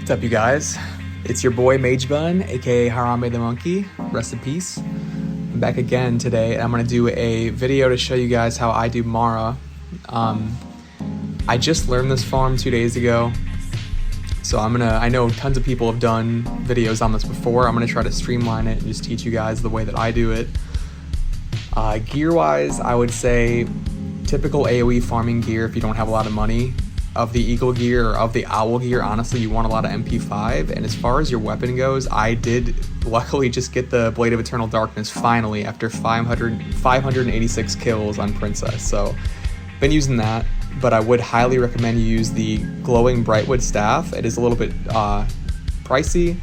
What's up, you guys? It's your boy Mage Bun, aka Harambe the Monkey. Rest in peace. I'm back again today, and I'm gonna do a video to show you guys how I do Mara. I just learned this farm 2 days ago, so I know tons of people have done videos on this before. I'm gonna try to streamline it and just teach you guys the way that I do it. Gear-wise, I would say typical AoE farming gear if you don't have a lot of money. Of the Eagle gear or of the Owl gear, honestly, you want a lot of MP5. And as far as your weapon goes, I did luckily just get the Blade of Eternal Darkness finally after 586 kills on Princess. So, been using that, but I would highly recommend you use the Glowing Brightwood Staff. It is a little bit pricey,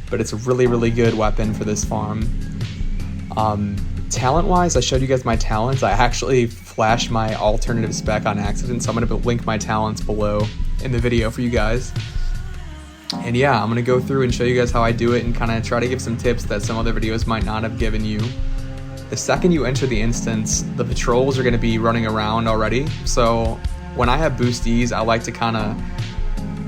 but it's a really, really good weapon for this farm. Talent-wise, I showed you guys my talents. I actually flashed my alternative spec on accident, so I'm going to link my talents below in the video for you guys. And yeah, I'm going to go through and show you guys how I do it and kind of try to give some tips that some other videos might not have given you. The second you enter the instance, the patrols are going to be running around already. So when I have boosties, I like to kind of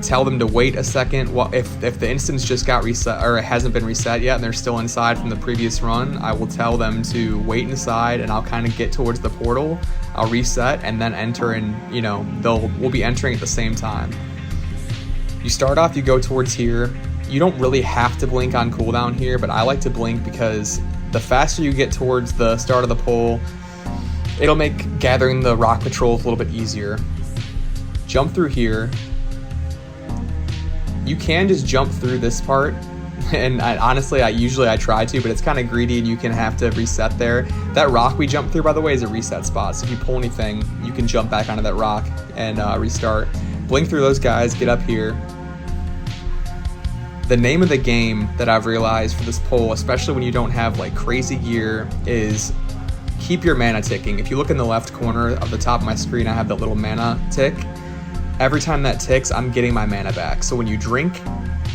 tell them to wait a second. Well, if the instance just got reset or it hasn't been reset yet and they're still inside from the previous run, I will tell them to wait inside, and I'll kind of get towards the portal. I'll reset and then enter, and we'll be entering at the same time. You start off, you go towards here. You don't really have to blink on cooldown here, but I like to blink because the faster you get towards the start of the pole, it'll make gathering the rock patrols a little bit easier. Jump through here. You can just jump through this part, and honestly, I try to, but it's kind of greedy and you can have to reset there. That rock we jumped through, by the way, is a reset spot, so if you pull anything, you can jump back onto that rock and restart. Blink through those guys, get up here. The name of the game that I've realized for this pole, especially when you don't have like crazy gear, is keep your mana ticking. If you look in the left corner of the top of my screen, I have that little mana tick. Every time that ticks, I'm getting my mana back. So when you drink,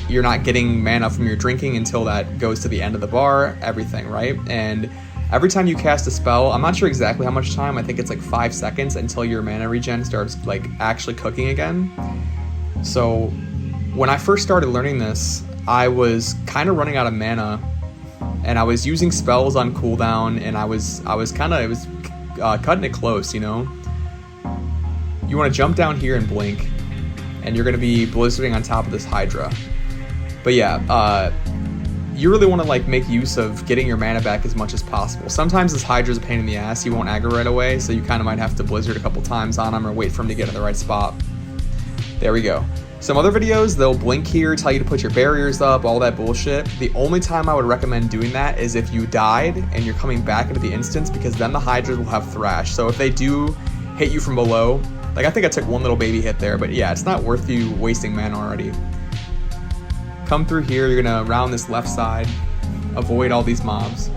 you're not getting mana from your drinking until that goes to the end of the bar, everything, right? And every time you cast a spell, I'm not sure exactly how much time, I think it's like 5 seconds until your mana regen starts like actually cooking again. So when I first started learning this, I was kind of running out of mana, and I was using spells on cooldown, and I was cutting it close, You want to jump down here and blink, and you're going to be blizzarding on top of this Hydra. But yeah, you really want to like make use of getting your mana back as much as possible. Sometimes this Hydra's a pain in the ass. He won't aggro right away, so you kind of might have to blizzard a couple times on him or wait for him to get in the right spot. There we go. Some other videos, they'll blink here, tell you to put your barriers up, all that bullshit. The only time I would recommend doing that is if you died and you're coming back into the instance, because then the Hydras will have thrash. So if they do hit you from below, like I think I took one little baby hit there, but yeah, it's not worth you wasting mana already. Come through here, you're gonna round this left side, avoid all these mobs.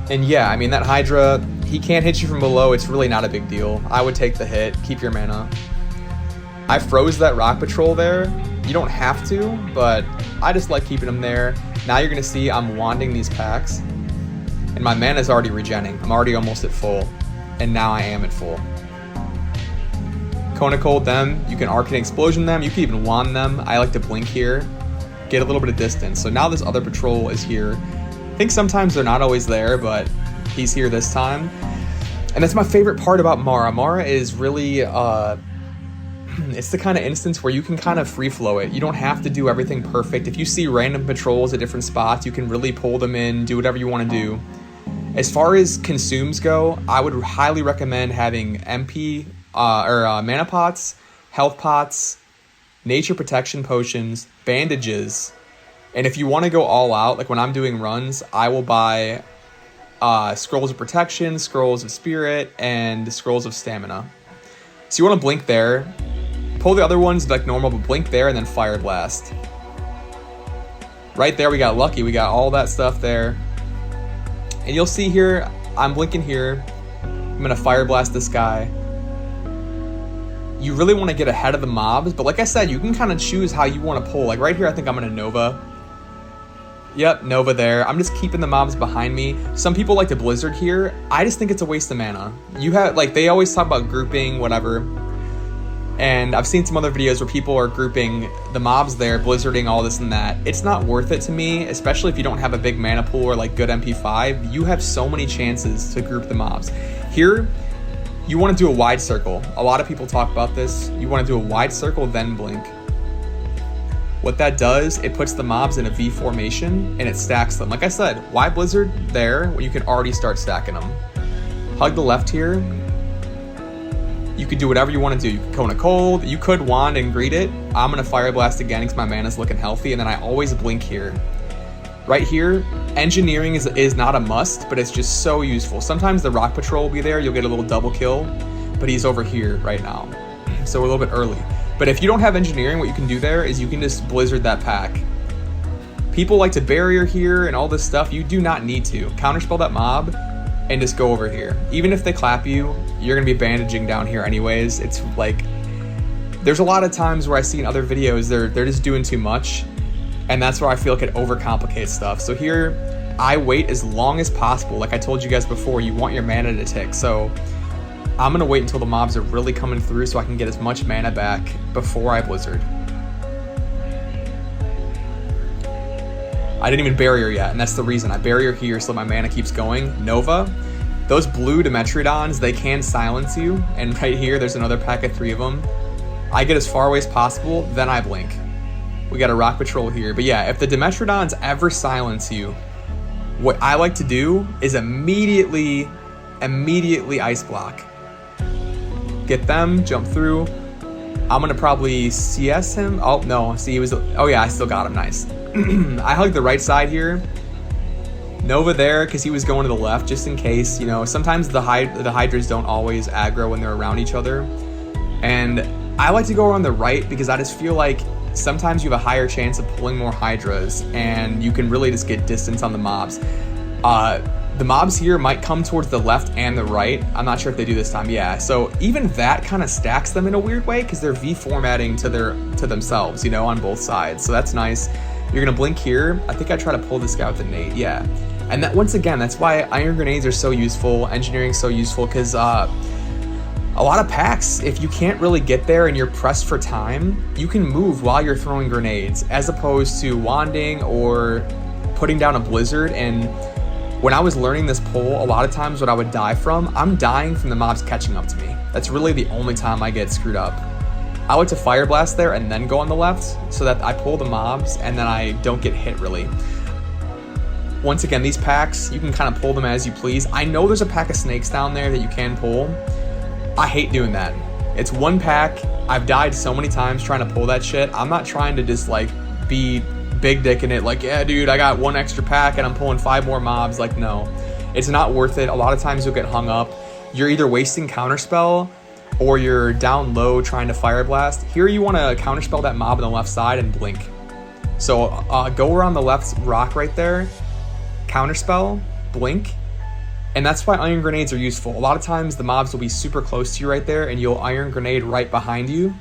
And yeah, I mean that Hydra, he can't hit you from below, it's really not a big deal. I would take the hit, keep your mana. I froze that rock patrol there. You don't have to, but I just like keeping them there. Now you're gonna see I'm wanding these packs, and my mana's already regenning. I'm already almost at full. And now I am at full. Cone of Cold them, you can Arcane Explosion them, you can even wand them. I like to blink here, get a little bit of distance. So now this other patrol is here. I think sometimes they're not always there, but he's here this time. And that's my favorite part about Mara. Mara is really, it's the kind of instance where you can kind of free flow it. You don't have to do everything perfect. If you see random patrols at different spots, you can really pull them in, do whatever you want to do. As far as consumes go, I would highly recommend having MP mana pots, health pots, nature protection potions, bandages, and if you want to go all out, like when I'm doing runs, I will buy scrolls of protection, scrolls of spirit, and scrolls of stamina. So you want to blink there, pull the other ones like normal, but blink there and then fire blast. Right there, we got lucky. We got all that stuff there. And you'll see here, I'm blinking here. I'm going to fire blast this guy. You really want to get ahead of the mobs, but like I said, you can kind of choose how you want to pull. Like right here, I think I'm going to Nova. Yep, Nova there. I'm just keeping the mobs behind me. Some people like to Blizzard here. I just think it's a waste of mana. You have, like, they always talk about grouping, whatever. And I've seen some other videos where people are grouping the mobs there, blizzarding all this and that. It's not worth it to me, especially if you don't have a big mana pool or like good MP5. You have so many chances to group the mobs. Here, you want to do a wide circle. A lot of people talk about this. You want to do a wide circle, then blink. What that does, it puts the mobs in a V formation and it stacks them. Like I said, why blizzard there when you can already start stacking them? Hug the left here. You could do whatever you want to do. You could Cone of Cold, you could wand and greet it. I'm gonna Fire Blast again because my mana's looking healthy, and then I always blink here. Right here, engineering is not a must, but it's just so useful. Sometimes the Rock Patrol will be there, you'll get a little double kill, but he's over here right now. So we're a little bit early. But if you don't have engineering, what you can do there is you can just blizzard that pack. People like to barrier here and all this stuff. You do not need to. Counterspell that mob and just go over here. Even if they clap you, you're gonna be bandaging down here anyways. It's like, there's a lot of times where I see in other videos, they're just doing too much. And that's where I feel like it overcomplicates stuff. So here, I wait as long as possible. Like I told you guys before, you want your mana to tick. So I'm gonna wait until the mobs are really coming through so I can get as much mana back before I blizzard. I didn't even barrier yet, and that's the reason. I barrier here so my mana keeps going. Nova, those blue Dimetrodons, they can silence you, and right here, there's another pack of 3 of them. I get as far away as possible, then I blink. We got a Rock Patrol here. But yeah, if the Dimetrodons ever silence you, what I like to do is immediately Ice Block. Get them, jump through. I'm gonna probably CS him. Oh, no, see, he was, oh yeah, I still got him, nice. I hugged the right side here. Nova there, because he was going to the left, just in case, you know, sometimes the Hydras don't always aggro when they're around each other. And I like to go around the right because I just feel like sometimes you have a higher chance of pulling more Hydras and you can really just get distance on the mobs. The mobs here might come towards the left and the right. I'm not sure if they do this time, yeah. So even that kind of stacks them in a weird way because they're V formatting to themselves, you know, on both sides. So that's nice. You're gonna blink here. I think I try to pull this guy with the nade, yeah. And that, once again, that's why Iron Grenades are so useful, engineering so useful, because a lot of packs, if you can't really get there and you're pressed for time, you can move while you're throwing grenades, as opposed to wanding or putting down a blizzard. And when I was learning this pull, a lot of times what I would die from, I'm dying from the mobs catching up to me. That's really the only time I get screwed up. I like to Fire Blast there and then go on the left so that I pull the mobs and then I don't get hit really. Once again, these packs, you can kind of pull them as you please. I know there's a pack of snakes down there that you can pull. I hate doing that. It's one pack. I've died so many times trying to pull that shit. I'm not trying to just like be big dick in it. Like, yeah, dude, I got one extra pack and I'm pulling 5 more mobs. Like, no, it's not worth it. A lot of times you'll get hung up. You're either wasting counterspell or you're down low trying to Fire Blast. Here you want to counterspell that mob on the left side and blink. So go around the left rock right there, counterspell, blink, and that's why Iron Grenades are useful. A lot of times the mobs will be super close to you right there and you'll Iron Grenade right behind you.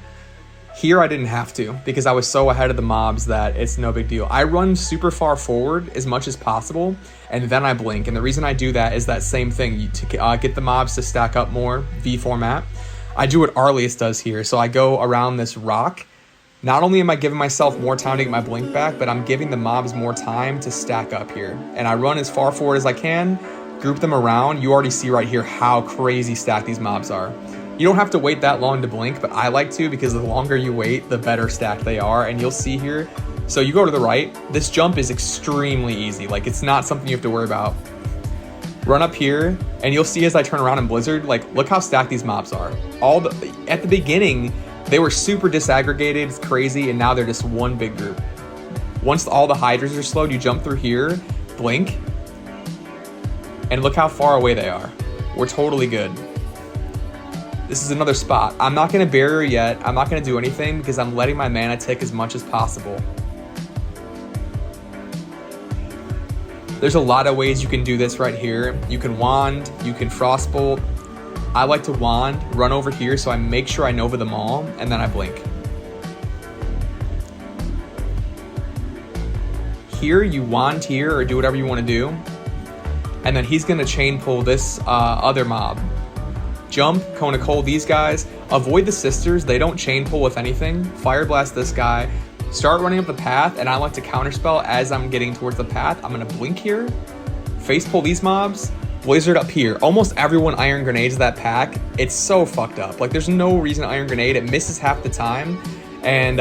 Here I didn't have to because I was so ahead of the mobs that it's no big deal. I run super far forward as much as possible and then I blink. And the reason I do that is that same thing, to get the mobs to stack up more, V format. I do what Arlius does here. So I go around this rock. Not only am I giving myself more time to get my blink back, but I'm giving the mobs more time to stack up here. And I run as far forward as I can, group them around. You already see right here how crazy stacked these mobs are. You don't have to wait that long to blink, but I like to because the longer you wait, the better stacked they are. And you'll see here, so you go to the right, this jump is extremely easy. Like, it's not something you have to worry about. Run up here, and you'll see as I turn around in Blizzard, like, look how stacked these mobs are. At the beginning, they were super disaggregated, it's crazy, and now they're just one big group. Once all the Hydras are slowed, you jump through here, blink, and look how far away they are. We're totally good. This is another spot. I'm not gonna barrier yet. I'm not gonna do anything because I'm letting my mana tick as much as possible. There's a lot of ways you can do this right here. You can wand, you can frostbolt. I like to wand, run over here so I make sure I Nova them all, and then I blink. Here, you wand here or do whatever you want to do. And then he's gonna chain pull this other mob. Jump, Cone of Cold these guys. Avoid the sisters, they don't chain pull with anything. Fire Blast this guy. Start running up the path, and I like to counterspell as I'm getting towards the path. I'm gonna blink here. Face pull these mobs. Blizzard up here. Almost everyone Iron Grenades that pack. It's so fucked up. Like, there's no reason to Iron Grenade. It misses half the time. And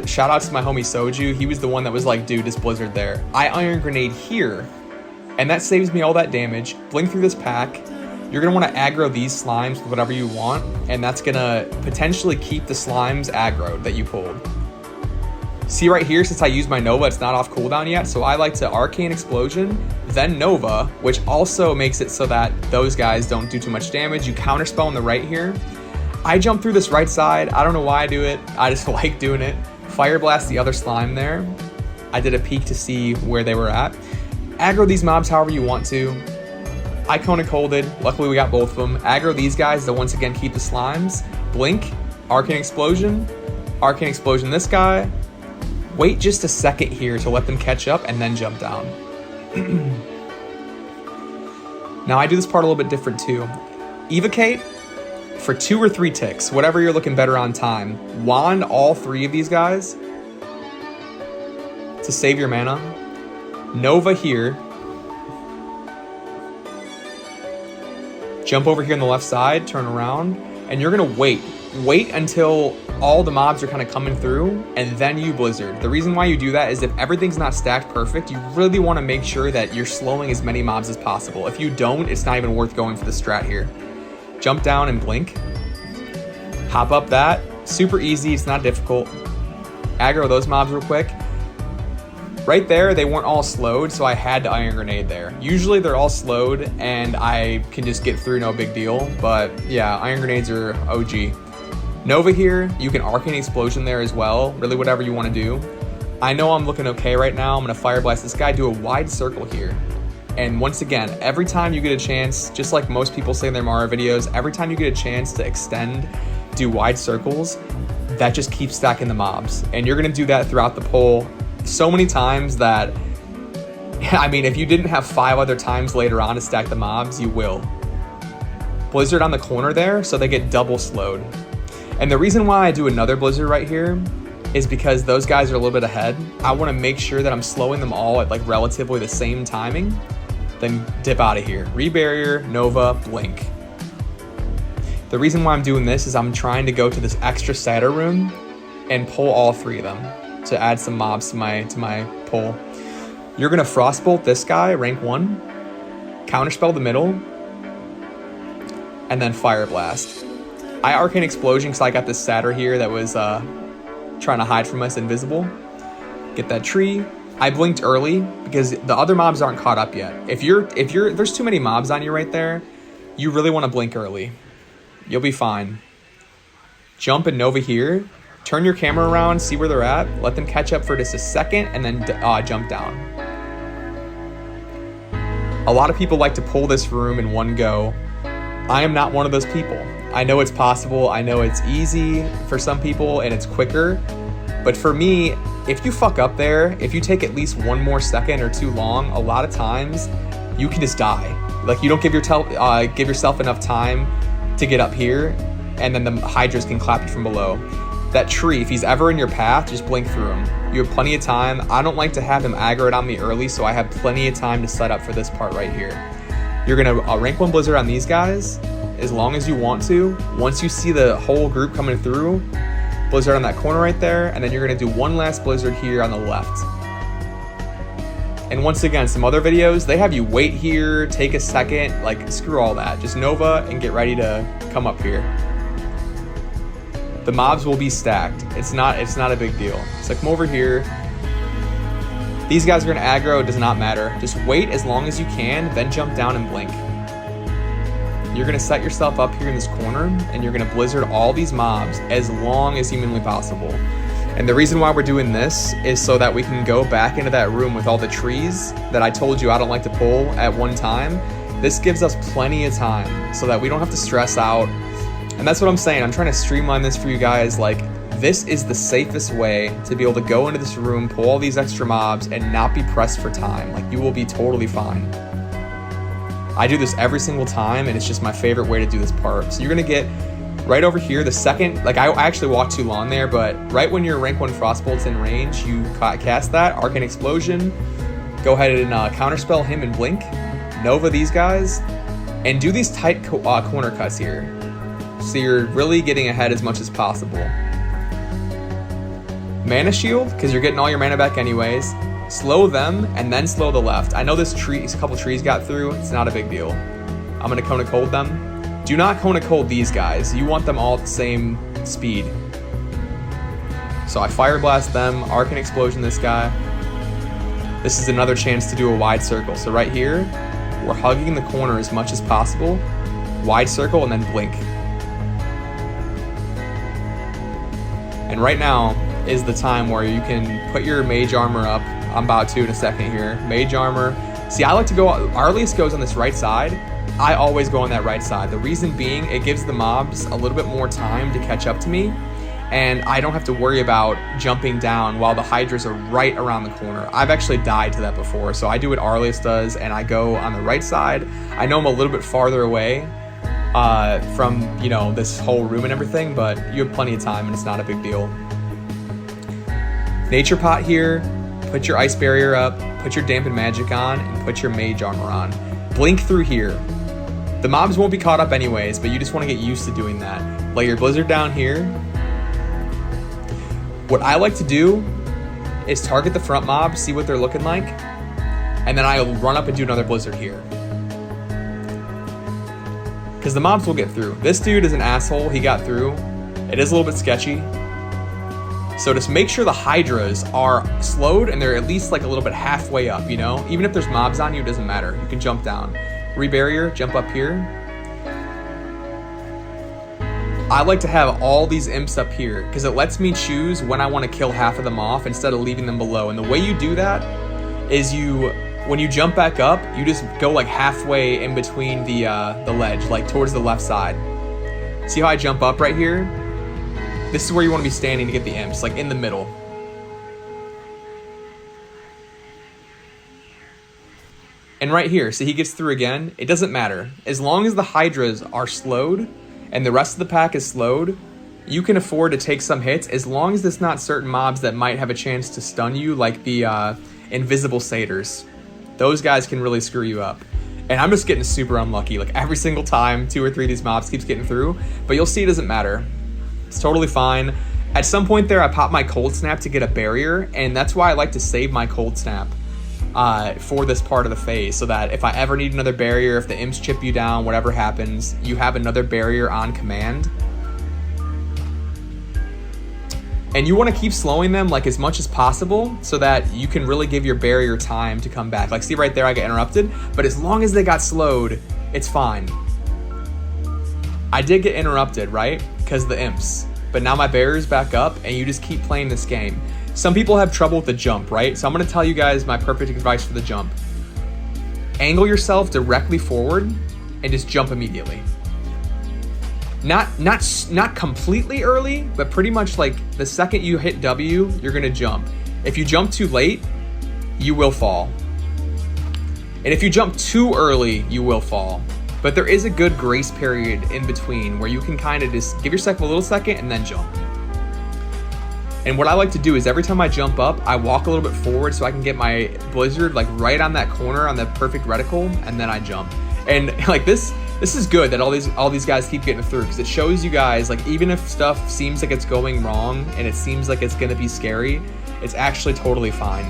shout out to my homie Soju. He was the one that was like, dude, this Blizzard there. I Iron Grenade here, and that saves me all that damage. Blink through this pack. You're going to want to aggro these slimes with whatever you want, and that's going to potentially keep the slimes aggroed that you pulled. See right here, since I used my Nova, it's not off cooldown yet, so I like to Arcane Explosion, then Nova, which also makes it so that those guys don't do too much damage. You counterspell on the right here. I jump through this right side. I don't know why I do it. I just like doing it. Fire Blast the other slime there. I did a peek to see where they were at. Aggro these mobs however you want to. I Cone of Colded. Luckily we got both of them. Aggro these guys to once again keep the slimes. Blink. Arcane Explosion. Arcane Explosion this guy. Wait just a second here to let them catch up and then jump down. Now I do this part a little bit different too. Evocate for 2 or 3 ticks, whatever you're looking better on time. Wand all 3 of these guys to save your mana. Nova here. Jump over here on the left side, turn around, and you're gonna wait. Wait until all the mobs are kind of coming through, and then you Blizzard. The reason why you do that is if everything's not stacked perfect, you really want to make sure that you're slowing as many mobs as possible. If you don't, it's not even worth going for the strat here. Jump down and blink. Hop up that. Super easy, it's not difficult. Aggro those mobs real quick. Right there, they weren't all slowed, so I had to Iron Grenade there. Usually they're all slowed, and I can just get through, no big deal. But yeah, Iron Grenades are OG. Nova here, you can Arcane Explosion there as well. Really whatever you want to do. I know I'm looking okay right now. I'm going to Fire Blast this guy, do a wide circle here. And once again, every time you get a chance, just like most people say in their Mara videos, every time you get a chance to extend, do wide circles, that just keeps stacking the mobs. And you're going to do that throughout the poll so many times that, I mean, if you didn't have 5 other times later on to stack the mobs, you will. Blizzard on the corner there, so they get double slowed. And the reason why I do another Blizzard right here is because those guys are a little bit ahead. I want to make sure that I'm slowing them all at like relatively the same timing. Then dip out of here. Rebarrier, Nova, blink. The reason why I'm doing this is I'm trying to go to this extra Satyr room and pull all 3 of them to add some mobs to my pull. You're gonna Frostbolt this guy, rank 1, counterspell the middle, and then Fire Blast. I Arcane Explosion because I got this Satyr here that was trying to hide from us, invisible. Get that tree. I blinked early because the other mobs aren't caught up yet. If there's too many mobs on you right there, you really want to blink early. You'll be fine. Jump and Nova here. Turn your camera around, see where they're at. Let them catch up for just a second, and then jump down. A lot of people like to pull this room in one go. I am not one of those people. I know it's possible. I know it's easy for some people, and it's quicker. But for me, if you fuck up there, if you take at least 1 more second or too long, a lot of times you can just die. Like, you don't give yourself enough time to get up here, and then the Hydras can clap you from below. That tree, if he's ever in your path, just blink through him. You have plenty of time. I don't like to have him aggroed on me early, so I have plenty of time to set up for this part right here. You're gonna rank 1 Blizzard on these guys as long as you want to. Once you see the whole group coming through, Blizzard on that corner right there, and then you're gonna do 1 last Blizzard here on the left. And once again, some other videos, they have you wait here, take a second, like screw all that. Just Nova and get ready to come up here. The mobs will be stacked. It's not a big deal. So come over here. These guys are gonna aggro, it does not matter. Just wait as long as you can, then jump down and blink. You're gonna set yourself up here in this corner, and you're gonna Blizzard all these mobs as long as humanly possible. And the reason why we're doing this is so that we can go back into that room with all the trees that I told you I don't like to pull at one time. This gives us plenty of time so that we don't have to stress out. And that's what I'm saying. I'm trying to streamline this for you guys. Like, this is the safest way to be able to go into this room, pull all these extra mobs, and not be pressed for time. Like, you will be totally fine. I do this every single time, and it's just my favorite way to do this part. So you're gonna get right over here, the second, like I actually walked too long there, but right when your rank 1 Frostbolt's in range, you cast that, Arcane Explosion, go ahead and counterspell him and blink, Nova these guys, and do these tight corner cuts here. So you're really getting ahead as much as possible. Mana shield, because you're getting all your mana back anyways. Slow them, and then slow the left. I know this tree, a couple trees got through, it's not a big deal. I'm gonna Kona Cold them. Do not Kona Cold these guys. You want them all at the same speed. So I Fire Blast them, Arcane Explosion this guy. This is another chance to do a wide circle. So right here, we're hugging the corner as much as possible. Wide circle and then blink. And right now is the time where you can put your mage armor up. I'm about to in a second here. Mage armor. See, I like to go, Arlius goes on this right side. I always go on that right side. The reason being, it gives the mobs a little bit more time to catch up to me, and I don't have to worry about jumping down while the Hydras are right around the corner. I've actually died to that before, so I do what Arlius does, and I go on the right side. I know I'm a little bit farther away from, you know, this whole room and everything, but you have plenty of time, and it's not a big deal. Nature Pot here, put your Ice Barrier up, put your Dampen Magic on, and put your Mage Armor on. Blink through here. The mobs won't be caught up anyways, but you just want to get used to doing that. Lay your Blizzard down here. What I like to do is target the front mob, see what they're looking like, and then I'll run up and do another Blizzard here. Because the mobs will get through. This dude is an asshole, he got through. It is a little bit sketchy. So just make sure the Hydras are slowed and they're at least like a little bit halfway up, you know? Even if there's mobs on you, it doesn't matter. You can jump down. Rebarrier, jump up here. I like to have all these imps up here because it lets me choose when I want to kill half of them off instead of leaving them below. And the way you do that is when you jump back up, you just go like halfway in between the ledge, like towards the left side. See how I jump up right here? This is where you want to be standing to get the imps, like in the middle. And right here, so he gets through again. It doesn't matter. As long as the Hydras are slowed and the rest of the pack is slowed, you can afford to take some hits as long as it's not certain mobs that might have a chance to stun you, like the invisible Satyrs. Those guys can really screw you up. And I'm just getting super unlucky. Like every single time, 2 or 3 of these mobs keeps getting through. But you'll see it doesn't matter. It's totally fine. At some point there, I pop my Cold Snap to get a barrier, and that's why I like to save my Cold Snap for this part of the phase, so that if I ever need another barrier, if the imps chip you down, whatever happens, you have another barrier on command. And you want to keep slowing them like as much as possible so that you can really give your barrier time to come back. Like see right there, I get interrupted, but as long as they got slowed, it's fine. I did get interrupted, right? Because of the imps. But now my barrier's back up and you just keep playing this game. Some people have trouble with the jump, right? So I'm going to tell you guys my perfect advice for the jump. Angle yourself directly forward and just jump immediately. Not completely early, but pretty much like the second you hit W, you're going to jump. If you jump too late, you will fall. And if you jump too early, you will fall. But there is a good grace period in between where you can kind of just give yourself a little second and then jump. And what I like to do is every time I jump up, I walk a little bit forward so I can get my Blizzard like right on that corner on the perfect reticle, and then I jump. And like this is good that all these guys keep getting through, because it shows you guys like even if stuff seems like it's going wrong and it seems like it's gonna be scary, it's actually totally fine.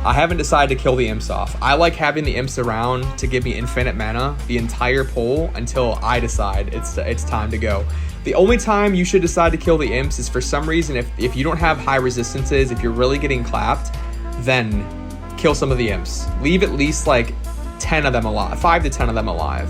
I haven't decided to kill the imps off. I like having the imps around to give me infinite mana the entire pull until I decide it's time to go. The only time you should decide to kill the imps is for some reason if you don't have high resistances, if you're really getting clapped, then kill some of the imps. Leave at least like 10 of them alive, 5 to 10 of them alive.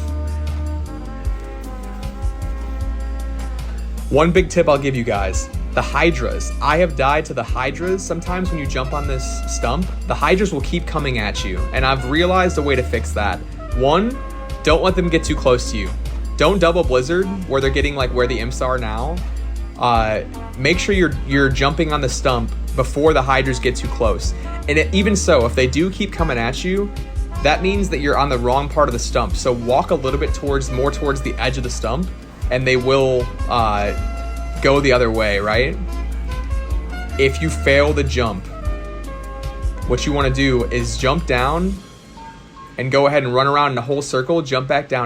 One big tip I'll give you guys. The Hydras. I have died to the Hydras. Sometimes when you jump on this stump, the Hydras will keep coming at you. And I've realized a way to fix that. One, don't let them get too close to you. Don't double Blizzard where they're getting like where the imps are now. Make sure you're jumping on the stump before the Hydras get too close. And even so, if they do keep coming at you, that means that you're on the wrong part of the stump. So walk a little bit more towards the edge of the stump, and they will go the other way, right? If you fail the jump, what you want to do is jump down and go ahead and run around in a whole circle, jump back down